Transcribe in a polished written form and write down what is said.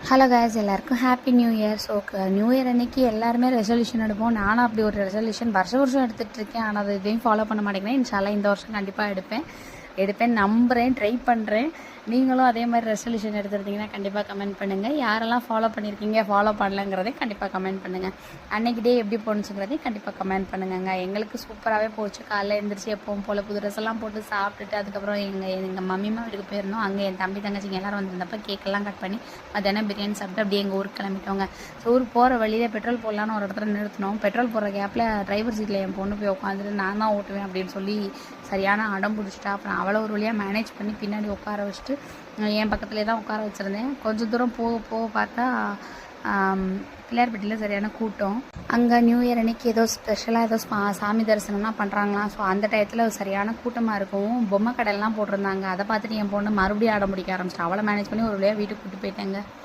Hello guys, எல்லாருக்கும் happy new year. So new year அன்னைக்கு எல்லாருமே ரெசல்யூஷன் எடுப்போம். நானும் அப்படி ஒரு ரெசல்யூஷன் வருஷம் எடுத்துகிட்டு இருக்கேன். ஆனால் அது இதையும் ஃபாலோ பண்ண மாட்டேங்கிறேன். இன்ஷால்லா இந்த வருஷம் கண்டிப்பாக எடுப்பேன் நம்புகிறேன், ட்ரை பண்ணுறேன். நீங்களும் அதே மாதிரி ரெசல்யூஷன் எடுத்துருந்தீங்கன்னா கண்டிப்பாக கமெண்ட் பண்ணுங்கள். யாரெல்லாம் ஃபாலோ பண்ணியிருக்கீங்க, ஃபாலோ பண்ணலங்கிறதையும் கண்டிப்பாக கமெண்ட் பண்ணுங்கள். அன்றைக்கி டே எப்படி போணுச்சுங்கிறதையும் கண்டிப்பாக கமெண்ட் பண்ணுங்க. எங்களுக்கு சூப்பராகவே போச்சு. காலைல எழுந்திரிச்சு எப்பவும் போல் புது ட்ரெஸ் எல்லாம் போட்டு சாப்பிட்டுட்டு அதுக்கப்புறம் எங்கள் மம்மிமா வீட்டுக்கு போயிருந்தோம். அங்கே என் தம்பி தங்கச்சிங்க எல்லோரும் வந்திருந்தப்போ கேக்கெல்லாம் கட் பண்ணி மத்தியானம் பிரியாணி சாப்பிட்டு அப்படியே எங்கள் ஊருக்கு கிளம்பிட்டோங்க. ஸோ ஊருக்கு போகிற வழியிலே பெட்ரோல் போடலான்னு ஒரு இடத்துல நிறுத்தினோம். பெட்ரோல் போடுற கேப்பில் டிரைவர் சீட்டில் என் பொண்ணு போய் உட்காந்துட்டு நான் தான் ஓட்டுவேன் அப்படின்னு சொல்லி சரியான அடம் பிடிச்சிட்டா. அப்புறம் அவளை ஒரு வழியாக மேனேஜ் பண்ணி பின்னாடி உட்கார வச்சுட்டு என் பக்கத்துலேயே தான் உட்கார வச்சுருந்தேன். கொஞ்சம் தூரம் போக பார்த்தா பிள்ளையார்பட்டியில் சரியான கூட்டம். அங்கே நியூ இயர் அன்னைக்கு ஏதோ ஸ்பெஷலாக ஏதோ சாமி தரிசனம்லாம் பண்ணுறாங்களாம். ஸோ அந்த டயத்தில் சரியான கூட்டமாக இருக்கும். பொம்மை கடையெல்லாம் போட்டிருந்தாங்க. அதை பார்த்துட்டு என் பொண்ணு மறுபடியும் அடம் பிடிக்க ஆரம்பிச்சிட்டா. அவளை மேனேஜ் பண்ணி ஒரு வழியாக வீட்டுக்கு கூப்பிட்டு போயிட்டேங்க.